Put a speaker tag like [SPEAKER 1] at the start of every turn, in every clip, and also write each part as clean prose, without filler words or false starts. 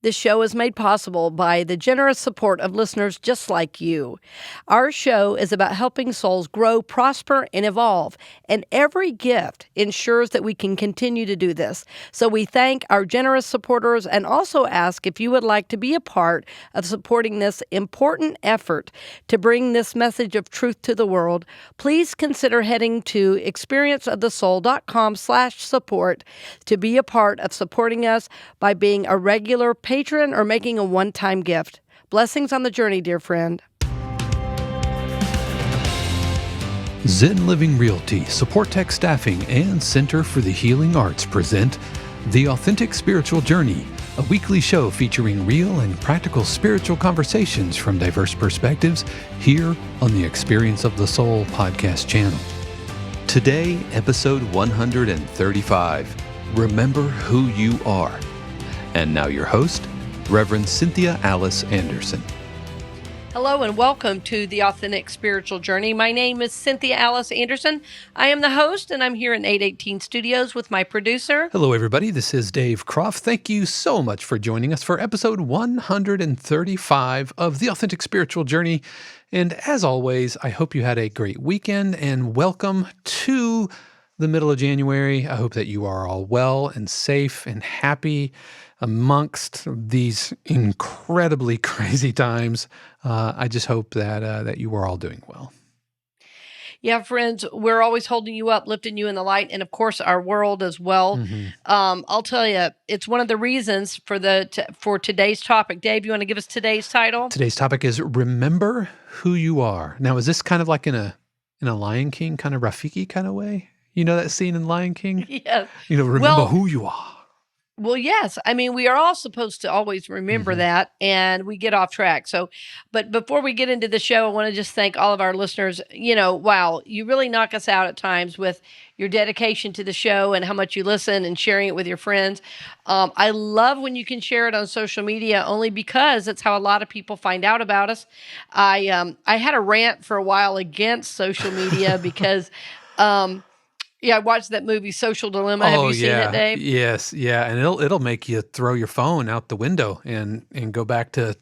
[SPEAKER 1] This show is made possible by the generous support of listeners just like you. Our show is about helping souls grow, prosper, and evolve, and every gift ensures that we can continue to do this. So we thank our generous supporters and also ask if you would like to be a part of supporting this important effort to bring this message of truth to the world. Please consider heading to experienceofthesoul.com/support to be a part of supporting us by being a regular patron or making a one-time gift. Blessings on the journey, dear friend.
[SPEAKER 2] Zen Living Realty, Supportek Staffing, and Center for the Healing Arts present The Authentic Spiritual Journey, a weekly show featuring real and practical spiritual conversations from diverse perspectives here on the Experience of the Soul podcast channel. Today, episode 135, Remember Who You Are. And now your host, Reverend Cynthia Alice Anderson.
[SPEAKER 1] Hello and welcome to The Authentic Spiritual Journey. My name is Cynthia Alice Anderson. I am the host, and I'm here in 818 Studios with my producer.
[SPEAKER 2] Hello, everybody. This is Dave Croft. Thank you so much for joining us for episode 135 of The Authentic Spiritual Journey. And as always, I hope you had a great weekend, and welcome to the middle of January. I hope that you are all well and safe and happy amongst these incredibly crazy times. I just hope that you are all doing well.
[SPEAKER 1] Yeah, friends, we're always holding you up, lifting you in the light, and of course, our world as well. I'll tell you, it's one of the reasons for today's topic. Dave, you want to give us today's title?
[SPEAKER 2] Today's topic is Remember Who You Are. Now, is this kind of like in a Lion King kind of Rafiki kind of way? You know that scene in Lion King?
[SPEAKER 1] Yes.
[SPEAKER 2] Remember who you are.
[SPEAKER 1] Well, yes. I mean, we are all supposed to always remember that, and we get off track. So, but before we get into the show, I want to just thank all of our listeners. Wow, you really knock us out at times with your dedication to the show and how much you listen and sharing it with your friends. I love when you can share it on social media, only because it's how a lot of people find out about us. I had a rant for a while against social media because, I watched that movie Social Dilemma. Have you seen it, Dave?
[SPEAKER 2] Yes, yeah, and it'll make you throw your phone out the window and go back to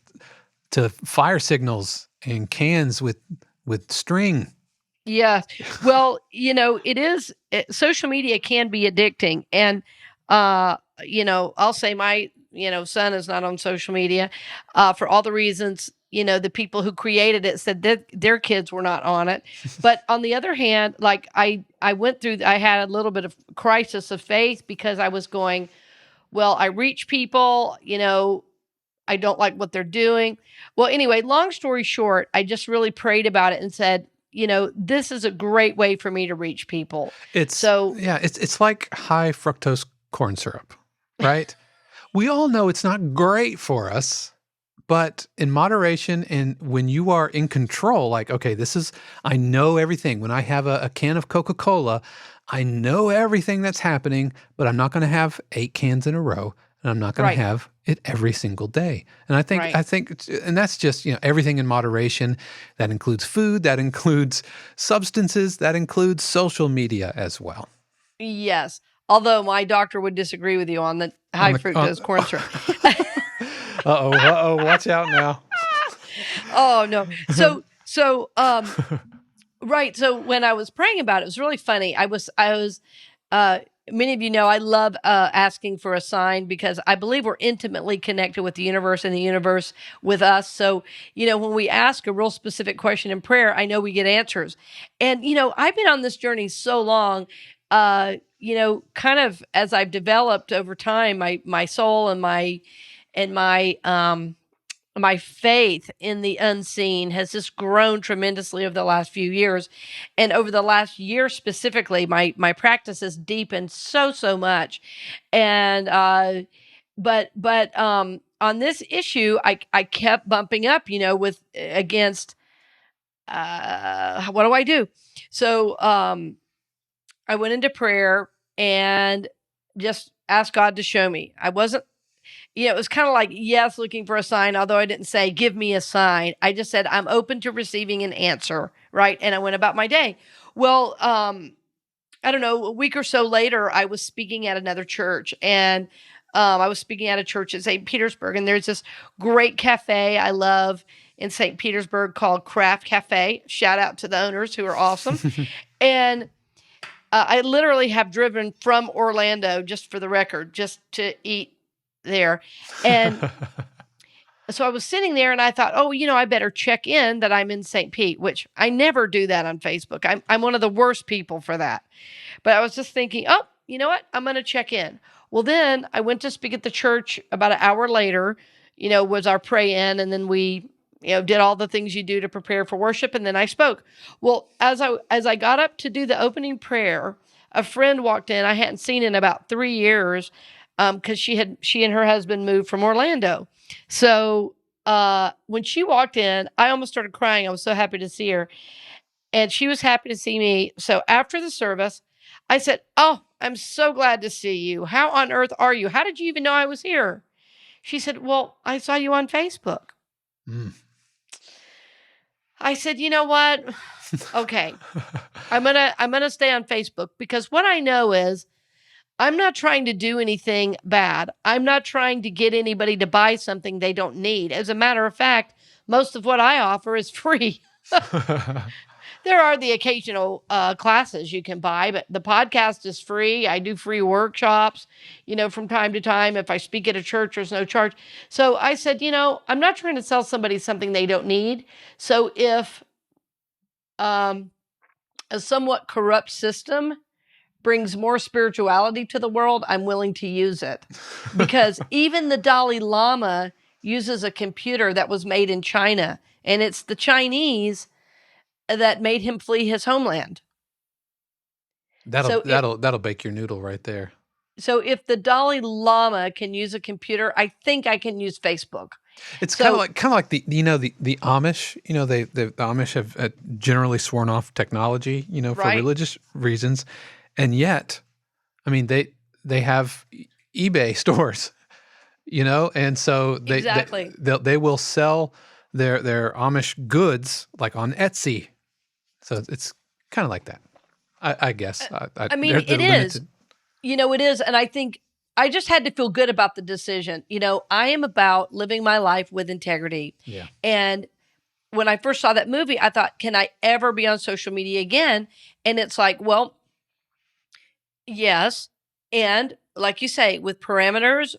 [SPEAKER 2] fire signals and cans with string.
[SPEAKER 1] Yeah. Well, social media can be addicting. And, I'll say my, son is not on social media for all the reasons, the people who created it said that their kids were not on it. But on the other hand, like I had a little bit of crisis of faith because I was going, well, I reach people, I don't like what they're doing. Well, anyway, long story short, I just really prayed about it and said, this is a great way for me to reach people.
[SPEAKER 2] It's like high fructose corn syrup, right? We all know it's not great for us, but in moderation and when you are in control, like, okay, I know everything. When I have a can of Coca-Cola, I know everything that's happening, but I'm not going to have 8 cans in a row, and I'm not going to have it every single day. And I think, and that's just, everything in moderation. That includes food, that includes substances, that includes social media as well.
[SPEAKER 1] Yes. Although my doctor would disagree with you on the high fructose corn syrup.
[SPEAKER 2] Watch out now.
[SPEAKER 1] Oh, no. So, right. So when I was praying about it, it was really funny. I was, many of you know, I love asking for a sign because I believe we're intimately connected with the universe and the universe with us. So, when we ask a real specific question in prayer, I know we get answers. And, I've been on this journey so long, kind of as I've developed over time, my soul and my faith in the unseen has just grown tremendously over the last few years. And over the last year specifically, my practice has deepened so much. And, but on this issue, I kept bumping up, against, what do I do? So, I went into prayer and just asked God to show me. I wasn't, it was kind of like, yes, looking for a sign, although I didn't say, give me a sign. I just said, I'm open to receiving an answer, right? And I went about my day. Well, I don't know, a week or so later, I was speaking at another church, and I was speaking at a church in St. Petersburg, and there's this great cafe I love in St. Petersburg called Craft Cafe. Shout out to the owners who are awesome. And I literally have driven from Orlando, just for the record, just to eat there. And so I was sitting there and I thought, oh, I better check in that I'm in St. Pete, which I never do that on Facebook. I'm one of the worst people for that. But I was just thinking, oh, you know what? I'm going to check in. Well, then I went to speak at the church about an hour later, was our pray in. And then we, did all the things you do to prepare for worship. And then I spoke. Well, as I got up to do the opening prayer, a friend walked in I hadn't seen in about 3 years, because she and her husband moved from Orlando. So when she walked in, I almost started crying. I was so happy to see her. And she was happy to see me. So after the service, I said, oh, I'm so glad to see you. How on earth are you? How did you even know I was here? She said, well, I saw you on Facebook. I said, you know what? Okay. I'm gonna stay on Facebook, because what I know is I'm not trying to do anything bad. I'm not trying to get anybody to buy something they don't need. As a matter of fact, most of what I offer is free. There are the occasional classes you can buy, but the podcast is free. I do free workshops, from time to time. If I speak at a church, there's no charge. So I said, I'm not trying to sell somebody something they don't need. So if a somewhat corrupt system brings more spirituality to the world, I'm willing to use it. Because even the Dalai Lama uses a computer that was made in China, and it's the Chinese that made him flee his homeland.
[SPEAKER 2] That'll bake your noodle right there.
[SPEAKER 1] So if the Dalai Lama can use a computer, I think I can use Facebook.
[SPEAKER 2] It's kind of like the Amish. The Amish have generally sworn off technology, for religious reasons, and yet, I mean, they have eBay stores, and so they will sell their Amish goods like on Etsy. So it's kind of like that, I guess.
[SPEAKER 1] I mean, it is. It is. And I think I just had to feel good about the decision. I am about living my life with integrity.
[SPEAKER 2] Yeah.
[SPEAKER 1] And when I first saw that movie, I thought, can I ever be on social media again? And it's like, well, yes. And like you say, with parameters,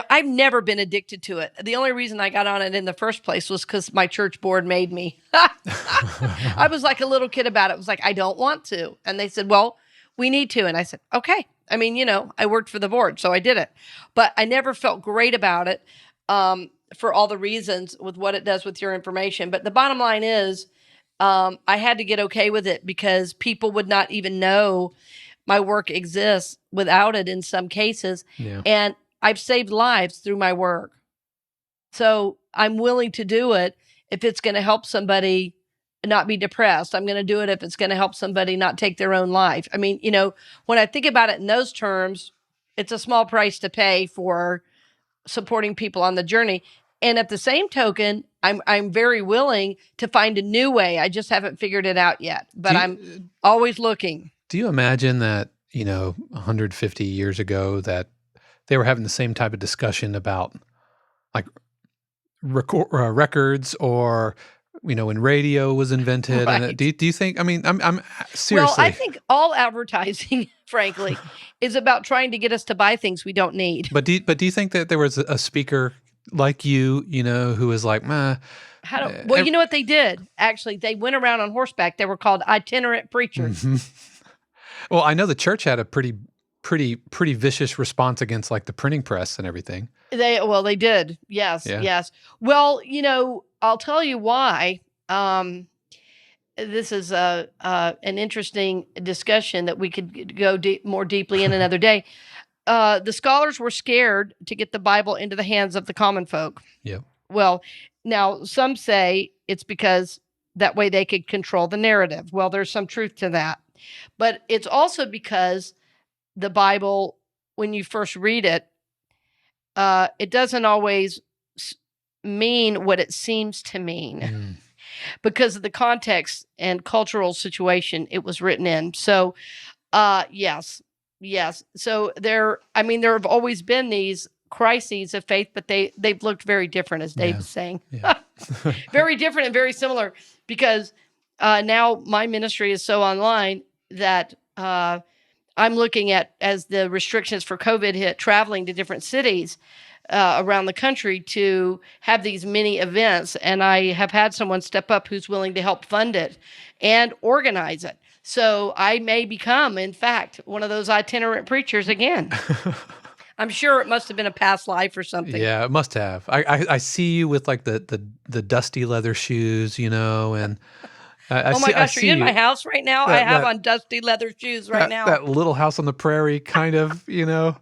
[SPEAKER 1] I've never been addicted to it. The only reason I got on it in the first place was because my church board made me. I was like a little kid about it. It was like, I don't want to. And they said, well, we need to. And I said, okay. I mean, I worked for the board, so I did it. But I never felt great about it for all the reasons with what it does with your information. But the bottom line is I had to get okay with it, because people would not even know my work exists without it in some cases.
[SPEAKER 2] Yeah.
[SPEAKER 1] And I've saved lives through my work. So I'm willing to do it if it's going to help somebody not be depressed. I'm going to do it if it's going to help somebody not take their own life. I mean, when I think about it in those terms, it's a small price to pay for supporting people on the journey. And at the same token, I'm very willing to find a new way. I just haven't figured it out yet, but I'm always looking.
[SPEAKER 2] Do you imagine that, 150 years ago, that they were having the same type of discussion about like records, or, when radio was invented?
[SPEAKER 1] Right.
[SPEAKER 2] And do you think, I'm seriously.
[SPEAKER 1] Well, I think all advertising, frankly, is about trying to get us to buy things we don't need.
[SPEAKER 2] But do you think that there was a speaker like you, who was like, well,
[SPEAKER 1] you know what they did? Actually, they went around on horseback. They were called itinerant preachers.
[SPEAKER 2] Mm-hmm. Well, I know the church had a pretty vicious response against like the printing press and everything.
[SPEAKER 1] They did. Yes.
[SPEAKER 2] Yeah.
[SPEAKER 1] Yes. Well, I'll tell you why. This is an interesting discussion that we could go more deeply in another day. The scholars were scared to get the Bible into the hands of the common folk.
[SPEAKER 2] Yeah.
[SPEAKER 1] Well, now some say it's because that way they could control the narrative. Well, there's some truth to that. But it's also because the Bible, when you first read it, it doesn't always mean what it seems to mean because of the context and cultural situation it was written in. So, yes, Yes. So there have always been these crises of faith, but they've looked very different, as Dave
[SPEAKER 2] Yeah.
[SPEAKER 1] is saying.
[SPEAKER 2] Yeah.
[SPEAKER 1] Very different and very similar, because now my ministry is so online that I'm looking at, as the restrictions for COVID hit, traveling to different cities around the country to have these mini events. And I have had someone step up who's willing to help fund it and organize it. So I may become, in fact, one of those itinerant preachers again. I'm sure it must have been a past life or something.
[SPEAKER 2] Yeah, it must have. I see you with like the dusty leather shoes, you know, and
[SPEAKER 1] Oh my
[SPEAKER 2] I
[SPEAKER 1] gosh, are
[SPEAKER 2] see
[SPEAKER 1] you in my
[SPEAKER 2] you
[SPEAKER 1] house right now? I
[SPEAKER 2] that
[SPEAKER 1] have
[SPEAKER 2] that
[SPEAKER 1] on dusty leather shoes right now.
[SPEAKER 2] that little house on the prairie kind of, you know.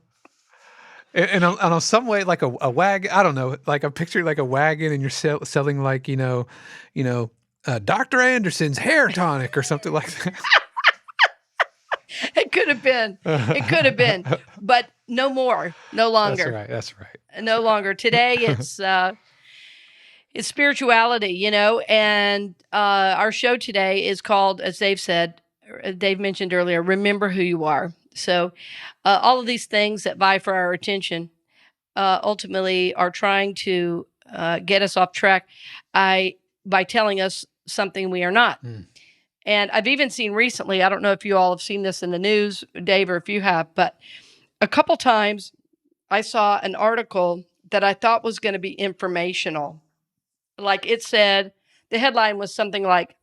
[SPEAKER 2] And on some way, like a wagon, I don't know, like I'm picturing like a wagon, and you're selling like Dr. Anderson's hair tonic or something like
[SPEAKER 1] It could have been. It could have been.
[SPEAKER 2] that.
[SPEAKER 1] But no more. No
[SPEAKER 2] That's
[SPEAKER 1] longer.
[SPEAKER 2] right. That's right.
[SPEAKER 1] No longer. Today it's spirituality, and our show today is called, as Dave mentioned earlier, Remember Who You Are. So all of these things that vie for our attention ultimately are trying to get us off track by telling us something we are not.
[SPEAKER 2] Mm.
[SPEAKER 1] And I've even seen recently, I don't know if you all have seen this in the news, Dave, or if you have, but a couple times I saw an article that I thought was going to be informational. Like it said, the headline was something like,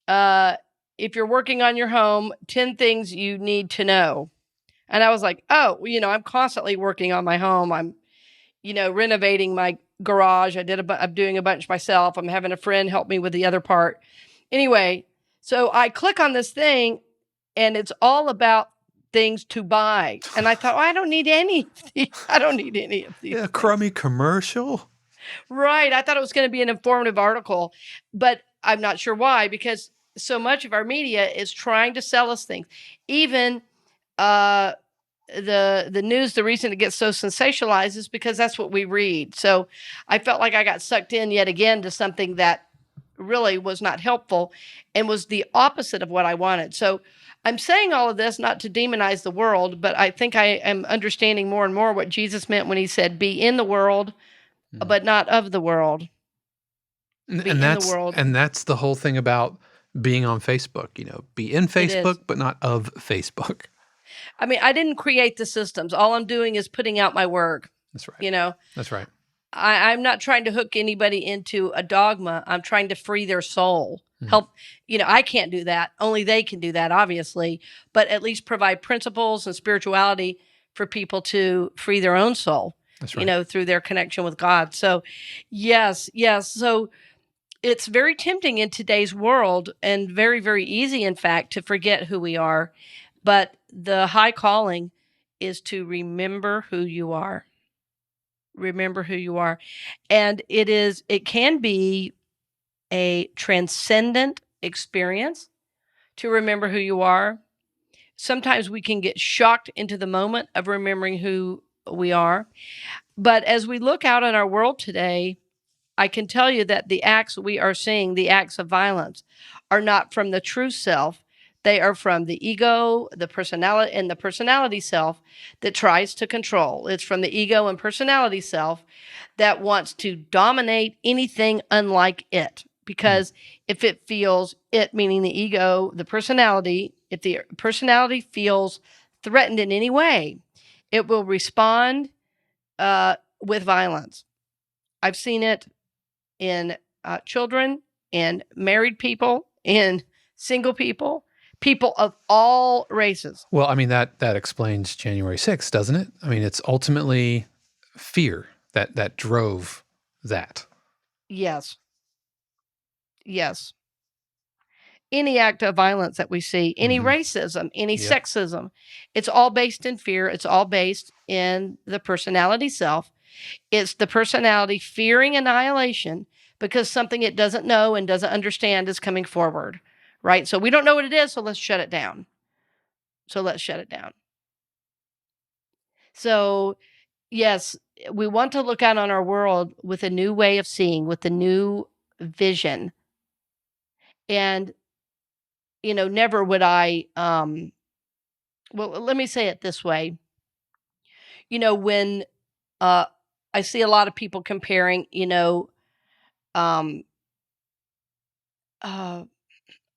[SPEAKER 1] if you're working on your home, 10 things you need to know. And I was like, oh, I'm constantly working on my home. I'm, renovating my garage. I'm doing a bunch myself. I'm having a friend help me with the other part. Anyway, so I click on this thing and it's all about things to buy. And I thought, I don't need any of these. I don't need any of these.
[SPEAKER 2] Yeah, crummy commercial.
[SPEAKER 1] Right. I thought it was going to be an informative article, but I'm not sure why, because so much of our media is trying to sell us things. Even the news, the reason it gets so sensationalized is because that's what we read. So I felt like I got sucked in yet again to something that really was not helpful and was the opposite of what I wanted. So I'm saying all of this not to demonize the world, but I think I am understanding more and more what Jesus meant when he said, be in the world, but not of the world. Be in the world.
[SPEAKER 2] And that's the whole thing about being on Facebook, be in Facebook, but not of Facebook.
[SPEAKER 1] I mean, I didn't create the systems. All I'm doing is putting out my work.
[SPEAKER 2] That's right. That's right.
[SPEAKER 1] I'm not trying to hook anybody into a dogma. I'm trying to free their soul. Help, I can't do that. Only they can do that, obviously, but at least provide principles and spirituality for people to free their own soul,
[SPEAKER 2] That's right.
[SPEAKER 1] Through their connection with God. So, yes. So it's very tempting in today's world, and very, very easy, in fact, to forget who we are. But the high calling is to remember who you are. Remember who you are. And it can be a transcendent experience to remember who you are. Sometimes we can get shocked into the moment of remembering who we are. But as we look out in our world today, I can tell you that the acts we are seeing, the acts of violence, are not from the true self. They are from the ego, the personality, and the personality self that tries to control. It's from the ego and personality self that wants to dominate anything unlike it. Because if it feels, it meaning the ego, the personality, if the personality feels threatened in any way, it will respond with violence. I've seen it in children, in married people, in single people, people of all races.
[SPEAKER 2] Well, I mean, that explains January 6th, doesn't it? I mean, it's ultimately fear that drove that.
[SPEAKER 1] Yes. Any act of violence that we see, any racism, any sexism, it's all based in fear. It's all based in the personality self. It's the personality fearing annihilation because something it doesn't know and doesn't understand is coming forward, right? So we don't know what it is, so let's shut it down. So, yes, we want to look out on our world with a new way of seeing, with a new vision. And, never would I Well, let me say it this way. When I see a lot of people comparing, um, uh,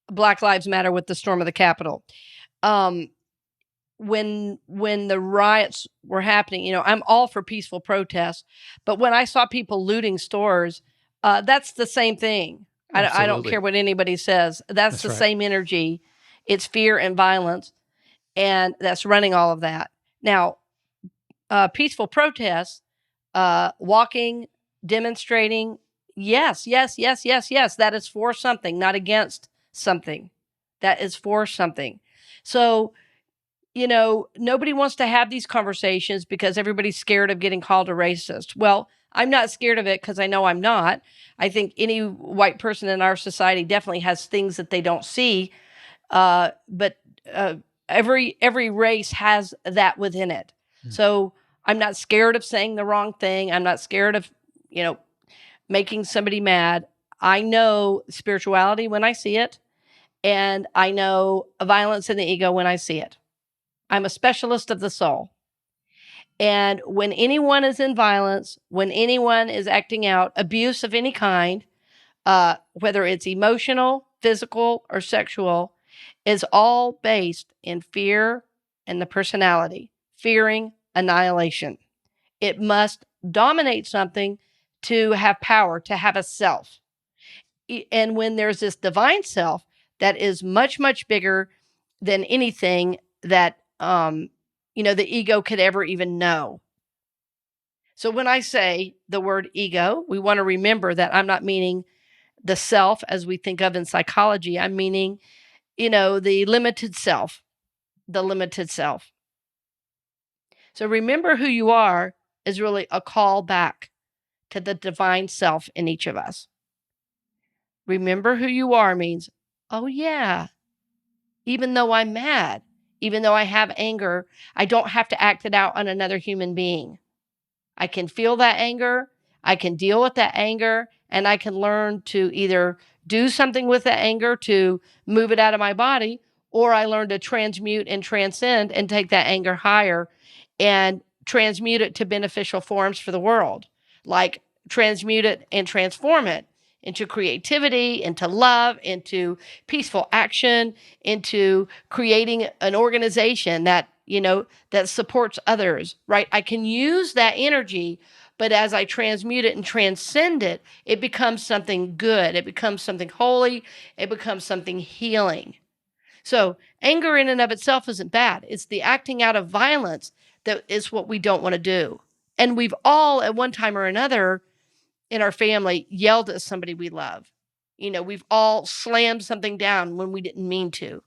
[SPEAKER 1] Black Lives Matter with the storm of the Capitol. Um, when the riots were happening, I'm all for peaceful protests, but when I saw people looting stores, that's the same thing. I don't care
[SPEAKER 2] Absolutely.
[SPEAKER 1] what anybody says. That's
[SPEAKER 2] That's
[SPEAKER 1] the
[SPEAKER 2] right.
[SPEAKER 1] same energy. It's fear and violence, and that's running all of that. Now, peaceful protests, walking, demonstrating, yes, yes, yes, yes, yes, that is for something, not against something. That is for something. So, nobody wants to have these conversations because everybody's scared of getting called a racist. Well, I'm not scared of it because I know I'm not. I think any white person in our society definitely has things that they don't see, but every race has that within it.
[SPEAKER 2] Mm.
[SPEAKER 1] So I'm not scared of saying the wrong thing. I'm not scared of you know making somebody mad. I know spirituality when I see it, and I know violence in the ego when I see it. I'm a specialist of the soul. And when anyone is in violence, when anyone is acting out abuse of any kind, whether it's emotional, physical, or sexual, is all based in fear and the personality, fearing annihilation. It must dominate something to have power, to have a self. And when there's this divine self that is much, much bigger than anything that, the ego could ever even know. So when I say the word ego, we want to remember that I'm not meaning the self as we think of in psychology. I'm meaning, the limited self, the limited self. So remember who you are is really a call back to the divine self in each of us. Remember who you are means, oh yeah, even though I'm mad, even though I have anger, I don't have to act it out on another human being. I can feel that anger, I can deal with that anger, and I can learn to either do something with that anger to move it out of my body, or I learn to transmute and transcend and take that anger higher and transmute it to beneficial forms for the world, like transmute it and transform it into creativity, into love, into peaceful action, into creating an organization that supports others, right? I can use that energy, but as I transmute it and transcend it, it becomes something good. It becomes something holy. It becomes something healing. So anger in and of itself isn't bad. It's the acting out of violence that is what we don't want to do. And we've all, at one time or another in our family, yelled at somebody we love. We've all slammed something down when we didn't mean to.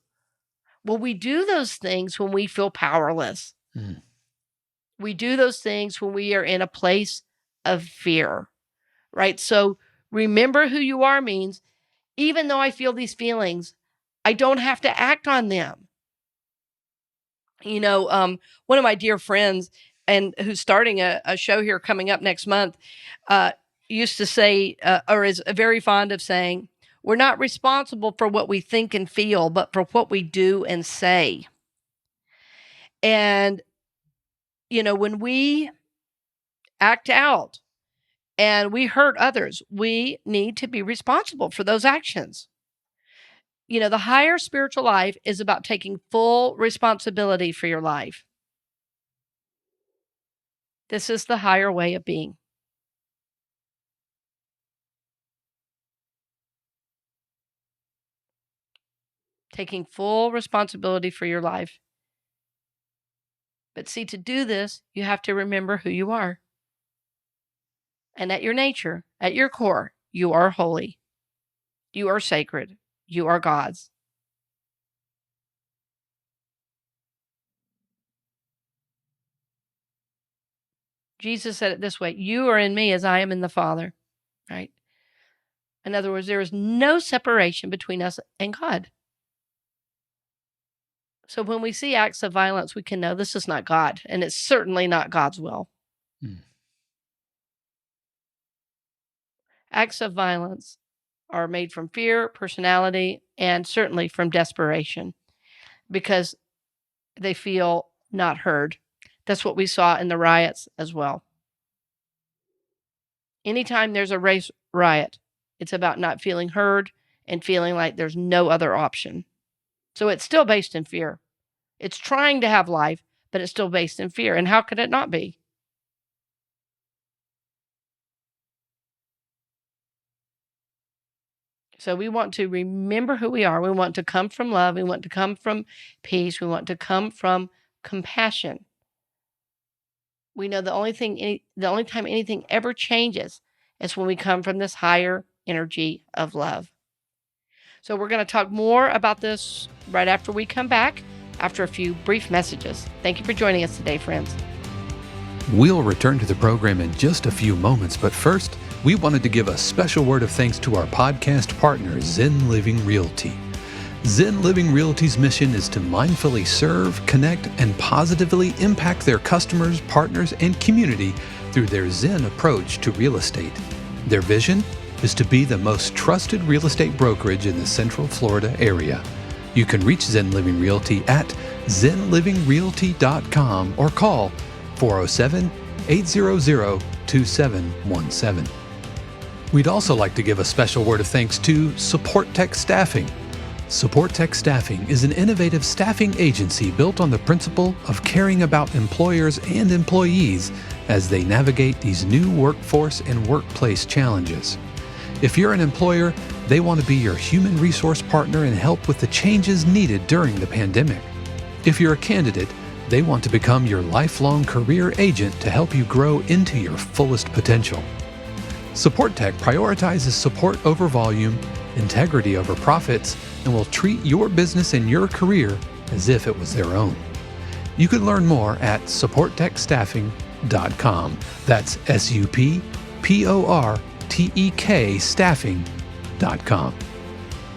[SPEAKER 1] Well, we do those things when we feel powerless.
[SPEAKER 2] Mm.
[SPEAKER 1] We do those things when we are in a place of fear, right? So remember who you are means, even though I feel these feelings, I don't have to act on them. One of my dear friends and who's starting a show here coming up next month, uh, used to say, or is very fond of saying, we're not responsible for what we think and feel, but for what we do and say. And, when we act out and we hurt others, we need to be responsible for those actions. The higher spiritual life is about taking full responsibility for your life. This is the higher way of being. Taking full responsibility for your life. But see, to do this, you have to remember who you are. And at your nature, at your core, you are holy. You are sacred. You are God's. Jesus said it this way, you are in me as I am in the Father, right? In other words, there is no separation between us and God. So when we see acts of violence, we can know this is not God, and it's certainly not God's will.
[SPEAKER 2] Mm.
[SPEAKER 1] Acts of violence are made from fear, personality, and certainly from desperation. Because they feel not heard. That's what we saw in the riots as well. Anytime there's a race riot, it's about not feeling heard and feeling like there's no other option. So it's still based in fear. It's trying to have life, but it's still based in fear. And how could it not be? So we want to remember who we are. We want to come from love. We want to come from peace. We want to come from compassion. We know the only time anything ever changes is when we come from this higher energy of love. So we're going to talk more about this right after we come back, after a few brief messages. Thank you for joining us today, friends.
[SPEAKER 2] We'll return to the program in just a few moments, but first, we wanted to give a special word of thanks to our podcast partner, Zen Living Realty. Zen Living Realty's mission is to mindfully serve, connect, and positively impact their customers, partners, and community through their Zen approach to real estate. Their vision is to be the most trusted real estate brokerage in the Central Florida area. You can reach Zen Living Realty at zenlivingrealty.com or call 407-800-2717. We'd also like to give a special word of thanks to Supportek Staffing. Supportek Staffing is an innovative staffing agency built on the principle of caring about employers and employees as they navigate these new workforce and workplace challenges. If you're an employer, they want to be your human resource partner and help with the changes needed during the pandemic. If you're a candidate, they want to become your lifelong career agent to help you grow into your fullest potential. Supportek prioritizes support over volume, integrity over profits, and will treat your business and your career as if it was their own. You can learn more at supportekstaffing.com. That's SUPPORTEK staffing.com.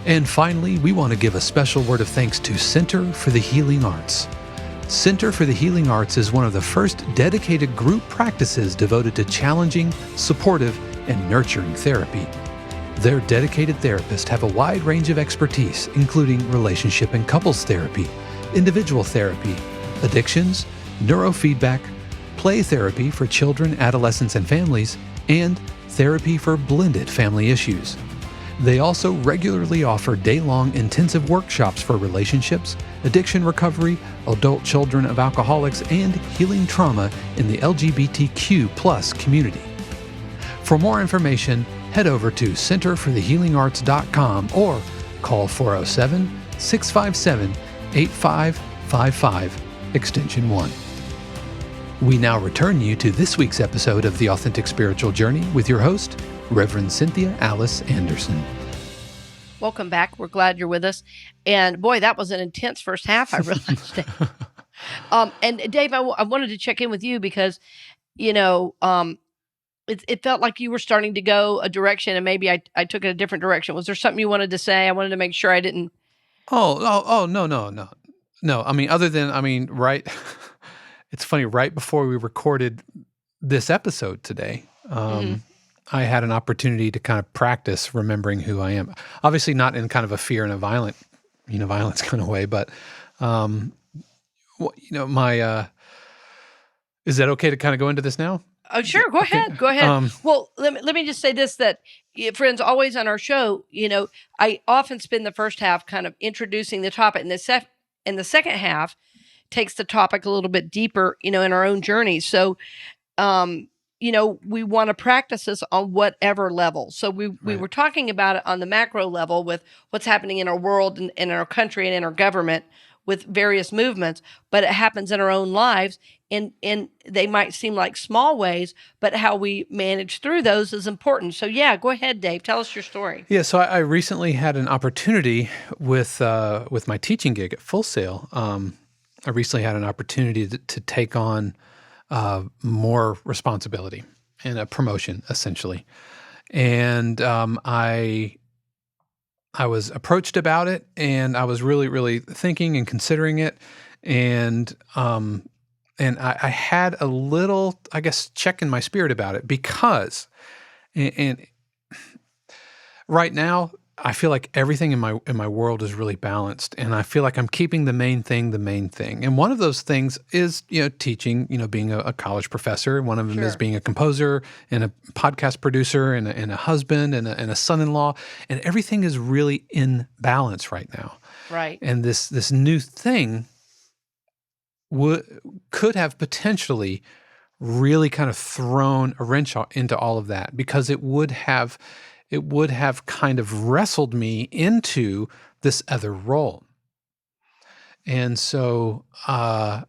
[SPEAKER 2] And finally, we want to give a special word of thanks to Center for the Healing Arts. Center for the Healing Arts is one of the first dedicated group practices devoted to challenging, supportive, and nurturing therapy. Their dedicated therapists have a wide range of expertise, including relationship and couples therapy, individual therapy, addictions, neurofeedback, play therapy for children, adolescents, and families, and therapy for blended family issues. They also regularly offer day-long intensive workshops for relationships, addiction recovery, adult children of alcoholics, and healing trauma in the LGBTQ+ community. For more information, head over to centerforthehealingarts.com or call 407-657-8555, extension 1. We now return you to this week's episode of The Authentic Spiritual Journey with your host, Reverend Cynthia Alice Anderson.
[SPEAKER 1] Welcome back. We're glad you're with us. And boy, that was an intense first half, I realized. And Dave, I wanted to check in with you because, it felt like you were starting to go a direction and maybe I took it a different direction. Was there something you wanted to say? I wanted to make sure I didn't.
[SPEAKER 2] No. Right. It's funny. Right before we recorded this episode today, I had an opportunity to kind of practice remembering who I am. Obviously not in kind of a fear and a violence kind of way, but, is that okay to kind of go into this now?
[SPEAKER 1] Oh, sure. Go ahead. Go ahead. Well, let me just say this, that friends, always on our show, I often spend the first half kind of introducing the topic, and the second half takes the topic a little bit deeper, in our own journey. So, we want to practice this on whatever level. So we were talking about it on the macro level with what's happening in our world and in our country and in our government with various movements, but it happens in our own lives, and they might seem like small ways, but how we manage through those is important. So yeah, go ahead, Dave. Tell us your story.
[SPEAKER 2] Yeah, so I recently had an opportunity with my teaching gig at Full Sail. I recently had an opportunity to take on more responsibility and a promotion, essentially. And I was approached about it, and I was really, really thinking and considering it. And I had a little, I guess, check in my spirit about it because, and right now, I feel like everything in my world is really balanced, and I feel like I'm keeping the main thing the main thing. And one of those things is, teaching, being a college professor. One of them is
[SPEAKER 1] Sure.
[SPEAKER 2] being a composer and a podcast producer and a husband and a son-in-law. And everything is really in balance right now.
[SPEAKER 1] Right.
[SPEAKER 2] And this new thing could have potentially really kind of thrown a wrench into all of that, because it would have kind of wrestled me into this other role. And so I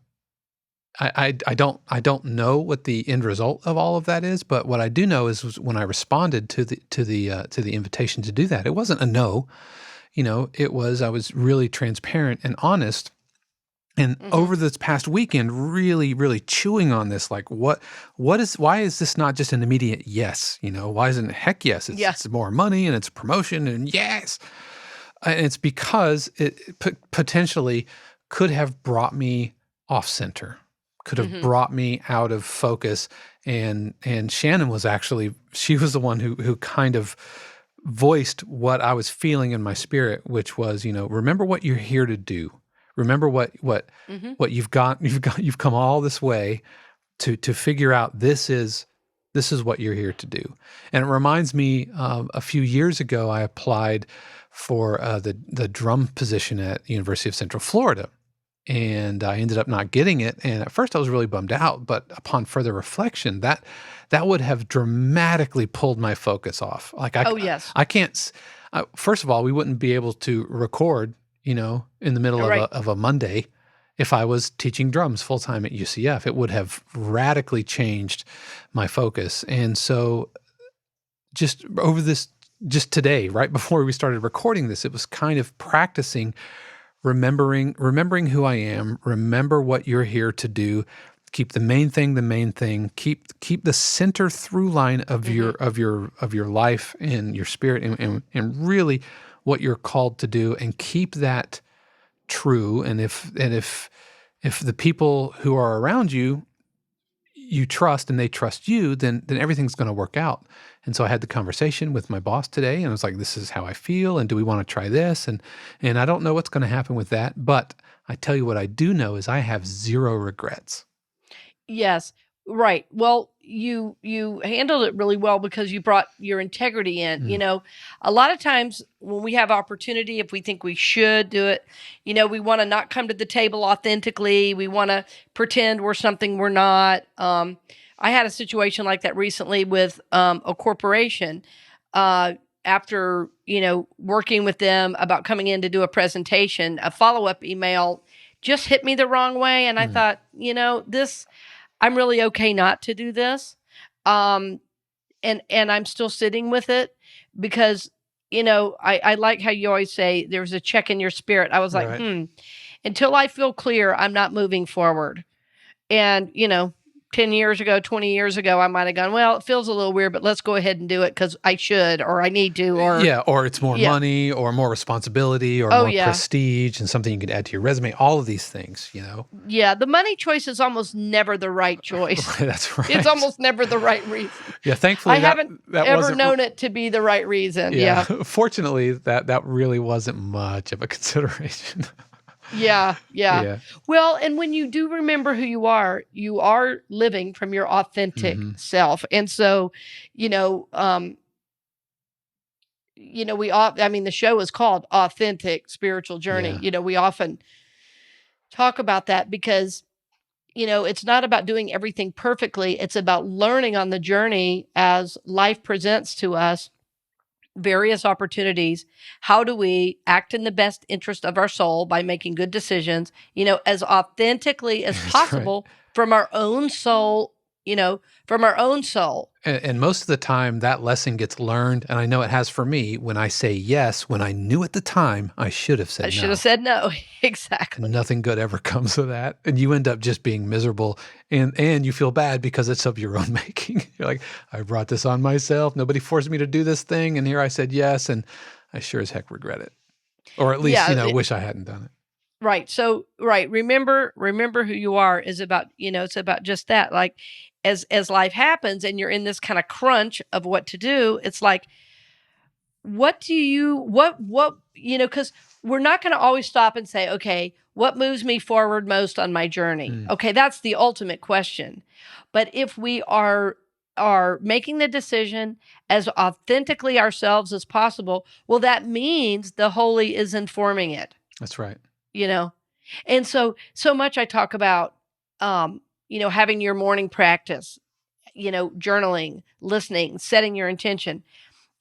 [SPEAKER 2] don't know what the end result of all of that is, but what I do know is when I responded to the invitation to do that, it wasn't a no. I was really transparent and honest. And
[SPEAKER 1] Mm-hmm.
[SPEAKER 2] over this past weekend, really, really chewing on this, like why is this not just an immediate yes? Why isn't it heck yes?
[SPEAKER 1] Yeah.
[SPEAKER 2] It's more money and it's promotion and yes. And it's because it potentially could have brought me off center, could have
[SPEAKER 1] Mm-hmm.
[SPEAKER 2] brought me out of focus. And Shannon she was the one who kind of voiced what I was feeling in my spirit, which was, remember what you're here to do. Remember what
[SPEAKER 1] Mm-hmm.
[SPEAKER 2] you've come all this way to figure out this is what you're here to do. And it reminds me a few years ago, I applied for the drum position at the University of Central Florida, and I ended up not getting it. And at first I was really bummed out, but upon further reflection, that would have dramatically pulled my focus off. Like
[SPEAKER 1] Oh, yes.
[SPEAKER 2] I can't, first of all, we wouldn't be able to record, in the middle
[SPEAKER 1] Right.
[SPEAKER 2] of a Monday. If I was teaching drums full time at UCF, it would have radically changed my focus. And so just today, right before we started recording this, it was kind of practicing remembering who I am, remember what you're here to do, keep the main thing the main thing, keep the center through line of
[SPEAKER 1] Mm-hmm.
[SPEAKER 2] your life and your spirit and really what you're called to do, and keep that true. And if the people who are around you trust and they trust you, then everything's going to work out. And so I had the conversation with my boss today, and I was like, this is how I feel, and do we want to try this? And I don't know what's going to happen with that, but I tell you what I do know is I have zero regrets.
[SPEAKER 1] Yes. Right. Well, you handled it really well because you brought your integrity in.
[SPEAKER 2] Mm.
[SPEAKER 1] A lot of times when we have opportunity, if we think we should do it, we want to not come to the table authentically. We want to pretend we're something we're not. I had a situation like that recently with a corporation. After working with them about coming in to do a presentation, a follow-up email just hit me the wrong way, and I
[SPEAKER 2] Mm.
[SPEAKER 1] thought, this. I'm really okay not to do this. And I'm still sitting with it because, I like how you always say there's a check in your spirit. I was like,
[SPEAKER 2] Right.
[SPEAKER 1] until I feel clear, I'm not moving forward. And, 10 years ago, 20 years ago, I might have gone, well, it feels a little weird, but let's go ahead and do it because I should, or I need to, or
[SPEAKER 2] Yeah, or it's more
[SPEAKER 1] yeah.
[SPEAKER 2] money or more responsibility or
[SPEAKER 1] Oh,
[SPEAKER 2] more
[SPEAKER 1] yeah.
[SPEAKER 2] prestige and something you could add to your resume, all of these things,
[SPEAKER 1] Yeah. The money choice is almost never the right choice.
[SPEAKER 2] That's right.
[SPEAKER 1] It's almost never the right reason.
[SPEAKER 2] Yeah, thankfully
[SPEAKER 1] I haven't
[SPEAKER 2] that
[SPEAKER 1] ever
[SPEAKER 2] wasn't
[SPEAKER 1] known it to be the right reason. Yeah.
[SPEAKER 2] Fortunately, that really wasn't much of a consideration.
[SPEAKER 1] Yeah.
[SPEAKER 2] Yeah.
[SPEAKER 1] Well, and when you do remember who you are living from your authentic
[SPEAKER 2] Mhm.
[SPEAKER 1] self. And so, the show is called Authentic Spiritual Journey.
[SPEAKER 2] Yeah.
[SPEAKER 1] We often talk about that because, it's not about doing everything perfectly. It's about learning on the journey as life presents to us various opportunities. How do we act in the best interest of our soul by making good decisions, as authentically as
[SPEAKER 2] That's right.
[SPEAKER 1] possible from our own soul, from our own soul.
[SPEAKER 2] And most of the time, that lesson gets learned, and I know it has for me, when I say yes, when I knew at the time I should have said
[SPEAKER 1] I
[SPEAKER 2] no.
[SPEAKER 1] should have said no. Exactly.
[SPEAKER 2] And nothing good ever comes of that. And you end up just being miserable, and you feel bad because it's of your own making. You're like, I brought this on myself. Nobody forced me to do this thing, and here I said yes, and I sure as heck regret it. Or at least,
[SPEAKER 1] Yeah.
[SPEAKER 2] wish I hadn't done it.
[SPEAKER 1] Right. So, right. Remember who you are is about, it's about just that. Like as life happens and you're in this kind of crunch of what to do, it's like, because we're not going to always stop and say, okay, what moves me forward most on my journey? Okay, that's the ultimate question. But if we are making the decision as authentically ourselves as possible, well, that means the Holy is informing it.
[SPEAKER 2] That's right.
[SPEAKER 1] And so much I talk about, having your morning practice, journaling, listening, setting your intention.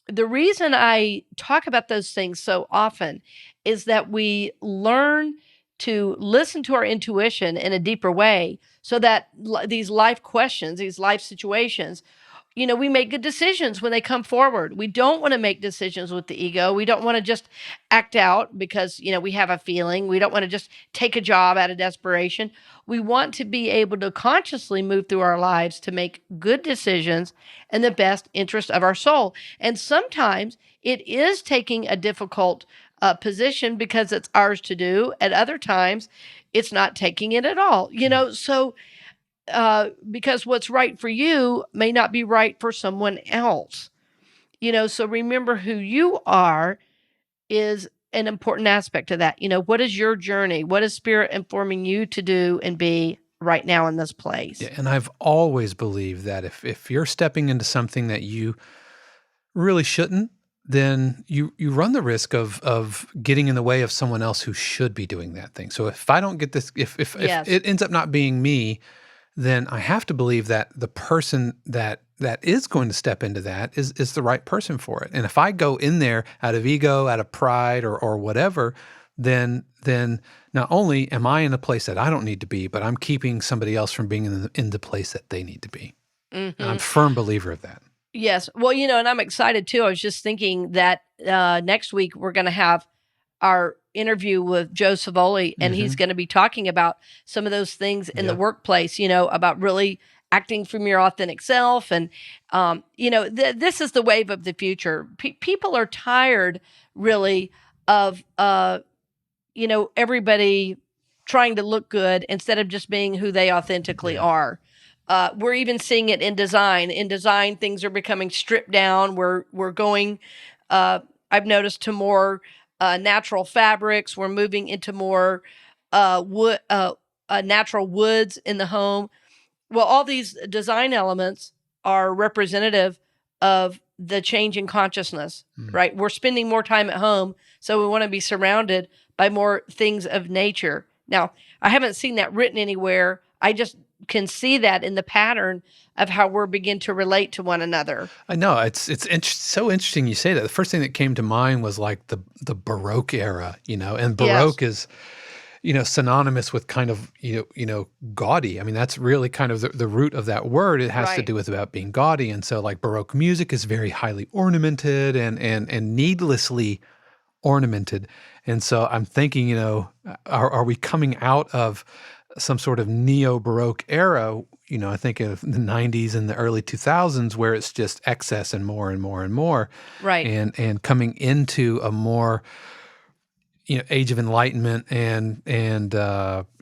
[SPEAKER 1] The reason I talk about those things so often is that we learn to listen to our intuition in a deeper way so that these life questions, these life situations, we make good decisions when they come forward. We don't want to make decisions with the ego. We don't want to just act out because, we have a feeling. We don't want to just take a job out of desperation. We want to be able to consciously move through our lives to make good decisions in the best interest of our soul. And sometimes it is taking a difficult position because it's ours to do. At other times, it's not taking it at all. So because what's right for you may not be right for someone else. So remember who you are is an important aspect of that. What is your journey? What is Spirit informing you to do and be right now in this place?
[SPEAKER 2] Yeah, and I've always believed that if you're stepping into something that you really shouldn't, then you run the risk of getting in the way of someone else who should be doing that thing. So if I don't get this, if
[SPEAKER 1] Yes.
[SPEAKER 2] it ends up not being me, then I have to believe that the person that is going to step into that is the right person for it. And if I go in there out of ego, out of pride, or whatever, then not only am I in a place that I don't need to be, but I'm keeping somebody else from being in the place that they need to be. And I'm a firm believer of that.
[SPEAKER 1] Yes. Well, and I'm excited too. I was just thinking that next week we're going to have our interview with Joe Savoli, and he's going to be talking about some of those things in the workplace, about really acting from your authentic self. And, this is the wave of the future. People are tired really of, everybody trying to look good instead of just being who they authentically are. We're even seeing it in design. In design, things are becoming stripped down. We're going, I've noticed, to more natural fabrics. We're moving into more wood, natural woods in the home. Well, all these design elements are representative of the change in consciousness, right? We're spending more time at home, so we want to be surrounded by more things of nature. Now, I haven't seen that written anywhere. I just can see that in the pattern of how we're begin to relate to one another.
[SPEAKER 2] I know it's so interesting you say that. The first thing that came to mind was like the Baroque era, and Baroque is, synonymous with kind of, gaudy. I mean, that's really kind of the root of that word. It has to do with about being gaudy. And so like Baroque music is very highly ornamented and needlessly ornamented. And so I'm thinking, are we coming out of some sort of neo-Baroque era, I think of the 90s and the early 2000s, where it's just excess and more and more and more.
[SPEAKER 1] Right.
[SPEAKER 2] And coming into a more, age of enlightenment and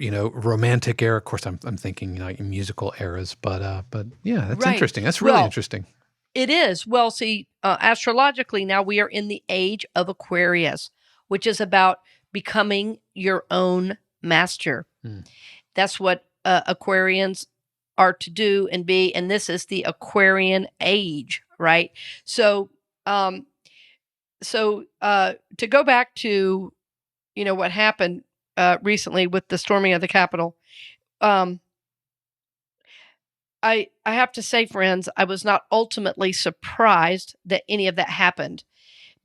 [SPEAKER 2] romantic era. Of course, I'm thinking musical eras, but yeah, that's interesting. That's really interesting.
[SPEAKER 1] It is. Well, see, astrologically now we are in the age of Aquarius, which is about becoming your own master. That's what Aquarians are to do and be, and this is the Aquarian age, right? So, to go back to, what happened recently with the storming of the Capitol, I have to say, friends, I was not ultimately surprised that any of that happened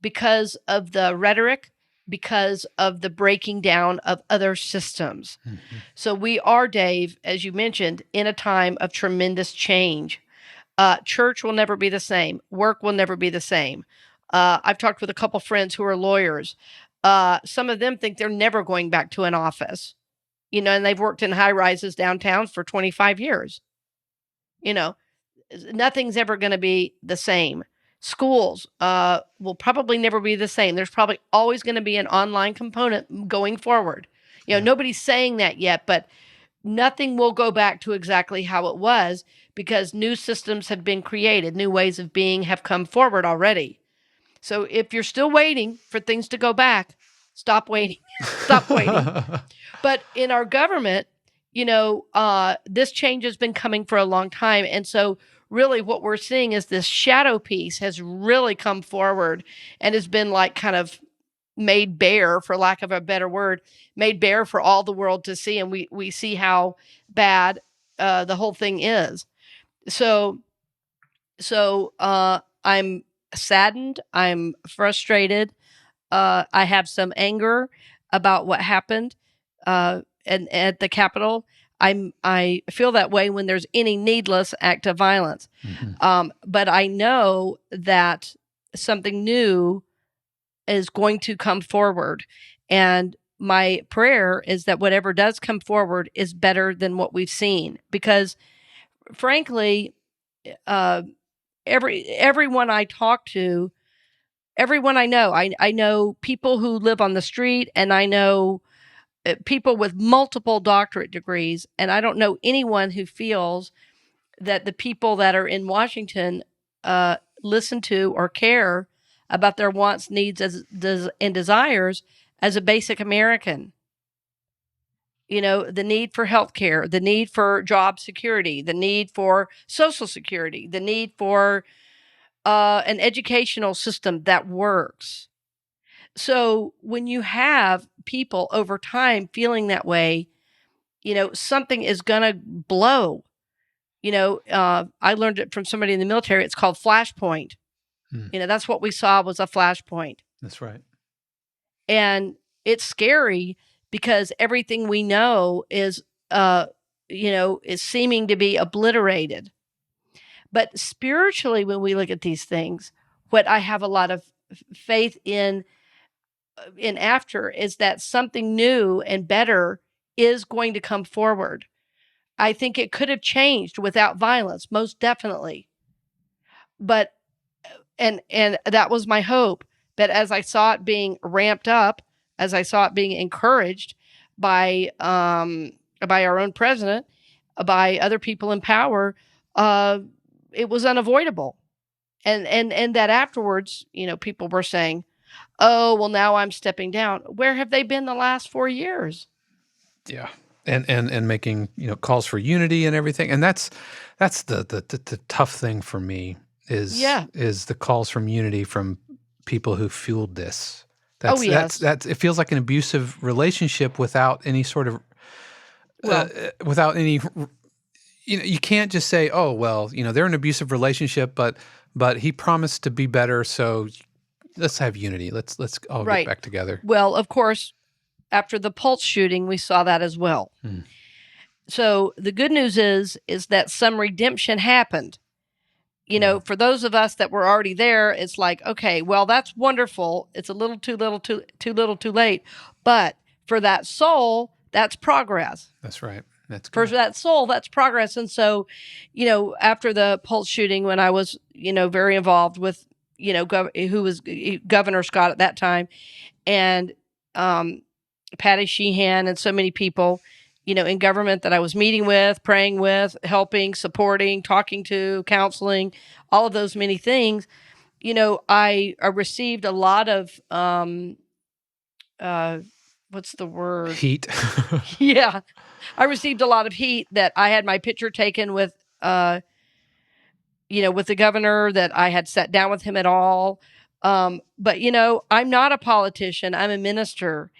[SPEAKER 1] because of the rhetoric, because of the breaking down of other systems. So we are, Dave, as you mentioned, in a time of tremendous change. Church will never be the same. Work will never be the same. I've talked with a couple friends who are lawyers. Some of them think they're never going back to an office, and they've worked in high rises downtown for 25 years. Nothing's ever going to be the same. Schools will probably never be the same. There's probably always going to be an online component going forward. Nobody's saying that yet, but nothing will go back to exactly how it was because new systems have been created. New ways of being have come forward already. So if you're still waiting for things to go back, stop waiting. Stop waiting. But in our government, this change has been coming for a long time. And so really what we're seeing is this shadow piece has really come forward and has been like kind of made bare, for lack of a better word, made bare for all the world to see. And we see how bad the whole thing is. So I'm saddened. I'm frustrated. I have some anger about what happened and at the Capitol. I feel that way when there's any needless act of violence. But I know that something new is going to come forward. And my prayer is that whatever does come forward is better than what we've seen. Because frankly, everyone I talk to, everyone I know people who live on the street, and I know people with multiple doctorate degrees, and I don't know anyone who feels that the people that are in Washington listen to or care about their wants, needs, and desires as a basic American. The need for health care, the need for job security, the need for Social Security, the need for an educational system that works. So when you have people over time feeling that way, something is going to blow. I learned it from somebody in the military. It's called flashpoint. That's what we saw was a flashpoint.
[SPEAKER 2] That's right.
[SPEAKER 1] And it's scary because everything we know is seeming to be obliterated. But spiritually, when we look at these things, what I have a lot of faith in after is that something new and better is going to come forward. I think it could have changed without violence, most definitely. But and that was my hope. But as I saw it being ramped up, as I saw it being encouraged by our own president, by other people in power, it was unavoidable. And that afterwards, people were saying, "Oh, well, now I'm stepping down." Where have they been the last 4 years?
[SPEAKER 2] Yeah. And making, calls for unity and everything. And that's the tough thing for me is the calls from unity from people who fueled this. That's it feels like an abusive relationship without any sort of without any you can't just say, "Oh, well, they're in an abusive relationship, but he promised to be better, so let's have unity. Let's all get back together."
[SPEAKER 1] Well, of course, after the Pulse shooting, we saw that as well. So the good news is that some redemption happened. For those of us that were already there, it's like, okay, well, that's wonderful. It's a little too little, too little, too late. But for that soul, that's progress.
[SPEAKER 2] That's right. That's
[SPEAKER 1] good. For that soul, that's progress. And so, after the Pulse shooting, when I was, very involved with, who was Governor Scott at that time, and Patty Sheehan and so many people, in government that I was meeting with, praying with, helping, supporting, talking to, counseling, all of those many things, I received a lot of, what's the word?
[SPEAKER 2] Heat.
[SPEAKER 1] Yeah. I received a lot of heat that I had my picture taken with, with the governor, that I had sat down with him at all. But, I'm not a politician. I'm a minister.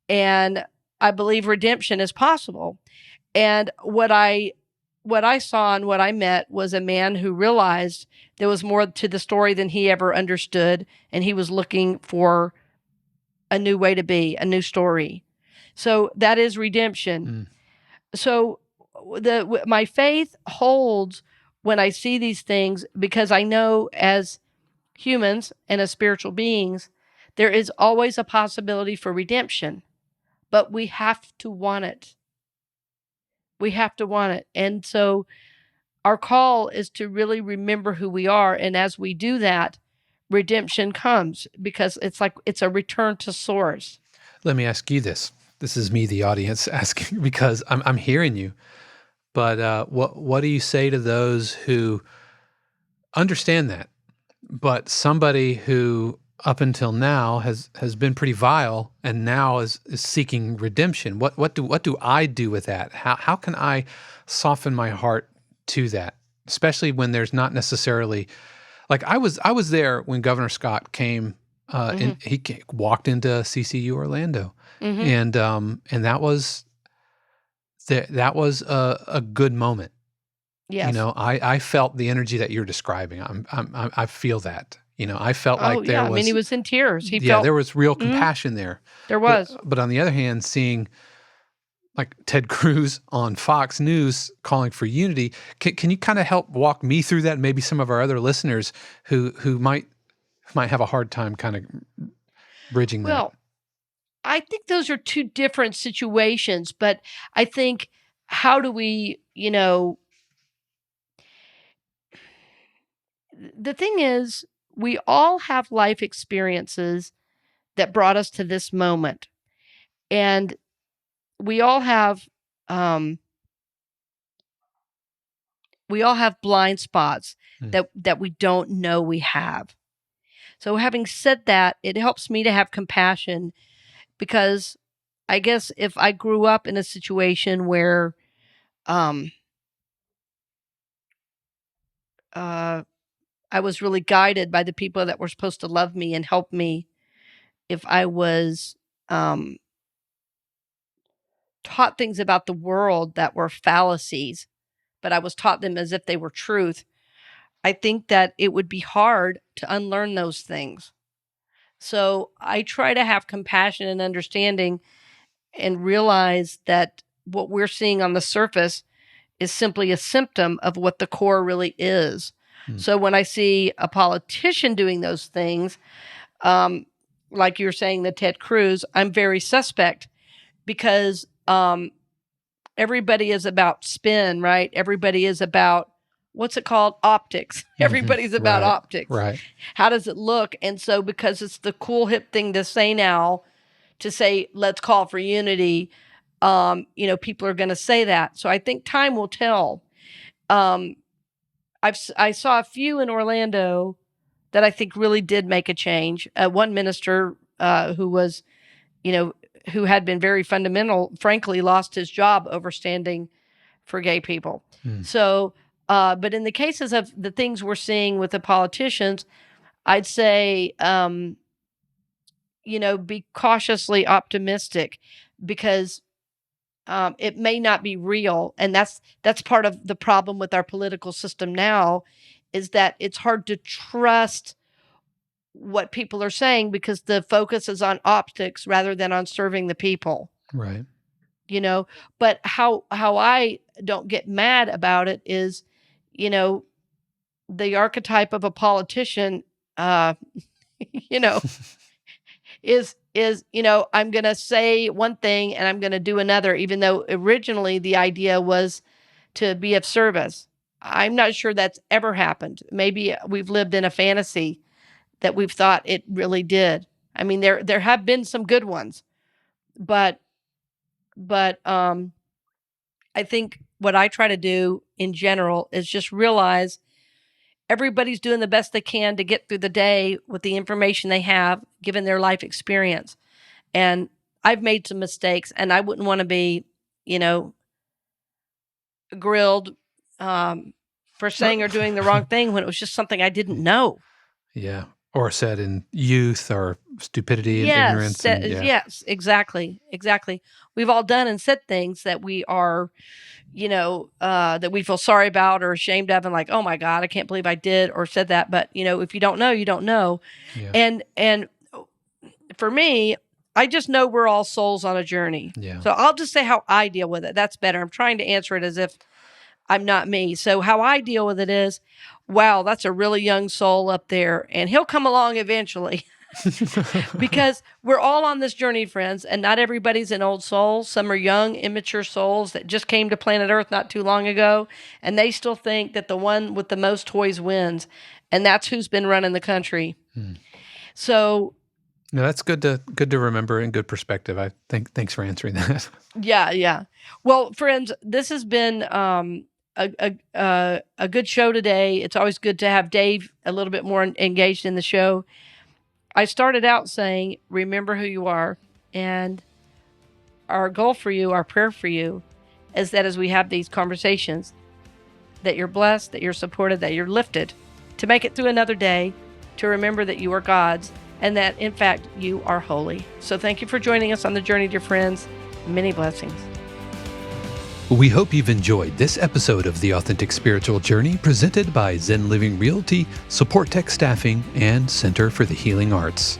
[SPEAKER 1] And I believe redemption is possible. And what I saw and what I met was a man who realized there was more to the story than he ever understood. And he was looking for a new way to be, a new story. So that is redemption. So my faith holds when I see these things, because I know as humans and as spiritual beings, there is always a possibility for redemption. But we have to want it. We have to want it. And so our call is to really remember who we are. And as we do that, redemption comes, because it's like it's a return to source.
[SPEAKER 2] Let me ask you this. This is me, the audience, asking, because I'm hearing you. But what do you say to those who understand that? but somebody who up until now has been pretty vile and now is seeking redemption. What do I do with that? How can I soften my heart to that? Especially when there's not necessarily, like I was there when Governor Scott came
[SPEAKER 1] Mm-hmm.
[SPEAKER 2] and walked into CCU Orlando,
[SPEAKER 1] Mm-hmm.
[SPEAKER 2] and that was a good moment. You
[SPEAKER 1] Yes.
[SPEAKER 2] know, I felt the energy that you're describing. I feel that. You know, I felt
[SPEAKER 1] Oh
[SPEAKER 2] like
[SPEAKER 1] yeah.
[SPEAKER 2] there
[SPEAKER 1] I mean, he
[SPEAKER 2] was,
[SPEAKER 1] was in tears. He
[SPEAKER 2] yeah,
[SPEAKER 1] felt.
[SPEAKER 2] there was real
[SPEAKER 1] Mm,
[SPEAKER 2] compassion there.
[SPEAKER 1] there was.
[SPEAKER 2] But on the other hand, seeing like Ted Cruz on Fox News calling for unity, can you kind of help walk me through that? And maybe some of our other listeners who might have a hard time kind of bridging that.
[SPEAKER 1] Well, I think those are two different situations, but I think how do we, the thing is, we all have life experiences that brought us to this moment. And we all have um we all have blind spots
[SPEAKER 2] Mm,
[SPEAKER 1] that we don't know we have. So having said that, it helps me to have compassion because I guess if I grew up in a situation where um uh I was really guided by the people that were supposed to love me and help me, if I was um taught things about the world that were fallacies, but I was taught them as if they were truth, I think that it would be hard to unlearn those things. So I try to have compassion and understanding and realize that what we're seeing on the surface is simply a symptom of what the core really is.
[SPEAKER 2] mm,
[SPEAKER 1] So when I see a politician doing those things, um, like you're saying, the Ted Cruz, I'm very suspect because everybody is about spin, right? Everybody is about what's it called? Optics.
[SPEAKER 2] hmm.
[SPEAKER 1] Everybody's about
[SPEAKER 2] Right,
[SPEAKER 1] optics.
[SPEAKER 2] right.
[SPEAKER 1] How does it look? And so, because it's the cool, hip thing to say now, to say, let's call for unity, people are going to say that. So, I think time will tell. Um, I saw a few in Orlando that I think really did make a change. One minister who was, you know, who had been very fundamental, frankly, lost his job over standing for gay people.
[SPEAKER 2] Mm,
[SPEAKER 1] So, but in the cases of the things we're seeing with the politicians, I'd say, be cautiously optimistic because it may not be real, and that's part of the problem with our political system now, is that it's hard to trust what people are saying because the focus is on optics rather than on serving the people.
[SPEAKER 2] right.
[SPEAKER 1] you know but how I don't get mad about it is, you know the archetype of a politician, uh you know is I'm going to say one thing and I'm going to do another, even though originally the idea was to be of service. I'm not sure that's ever happened. Maybe we've lived in a fantasy that we've thought it really did. I mean, there have been some good ones, but but I think what I try to do in general is just realize everybody's doing the best they can to get through the day with the information they have, given their life experience. And I've made some mistakes, and I wouldn't want to be, you know, grilled for saying or doing the wrong thing when it was just something I didn't know.
[SPEAKER 2] Yeah. Or said in youth or stupidity and ignorance. And yeah.
[SPEAKER 1] Yes, exactly, exactly. We've all done and said things that we are, that we feel sorry about or ashamed of, and like, oh my God, I can't believe I did or said that. But if you don't know, you don't know.
[SPEAKER 2] Yeah.
[SPEAKER 1] And for me, I just know we're all souls on a journey.
[SPEAKER 2] Yeah.
[SPEAKER 1] So I'll just say how I deal with it. That's better. I'm trying to answer it as if I'm not me. So how I deal with it is, wow, that's a really young soul up there, and he'll come along eventually. Because we're all on this journey, friends, and not everybody's an old soul. Some are young, immature souls that just came to planet Earth not too long ago, and they still think that the one with the most toys wins, and that's who's been running the country.
[SPEAKER 2] Hmm.
[SPEAKER 1] So,
[SPEAKER 2] No, that's good to remember and good perspective. Thanks for answering that.
[SPEAKER 1] yeah. Well, friends, this has been a good show today. It's always good to have Dave a little bit more engaged in the show. I started out saying, remember who you are. And our goal for you, our prayer for you, is that as we have these conversations, that you're blessed, that you're supported, that you're lifted to make it through another day, to remember that you are God's, and that, in fact, you are holy. So thank you for joining us on the journey, dear friends. Many blessings.
[SPEAKER 2] We hope you've enjoyed this episode of The Authentic Spiritual Journey, presented by Zen Living Realty, Supportek Staffing, and Center for the Healing Arts.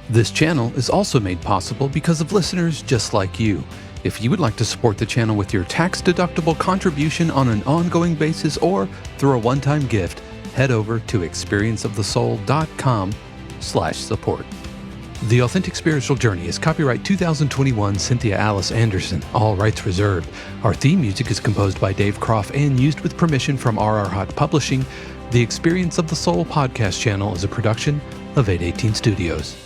[SPEAKER 2] This channel is also made possible because of listeners just like you. If you would like to support the channel with your tax-deductible contribution on an ongoing basis or through a one-time gift, head over to experienceofthesoul.com/support. The Authentic Spiritual Journey is copyright 2021 Cynthia Alice Anderson, all rights reserved. Our theme music is composed by Dave Croft and used with permission from RR Hot Publishing. The Experience of the Soul podcast channel is a production of 818 Studios.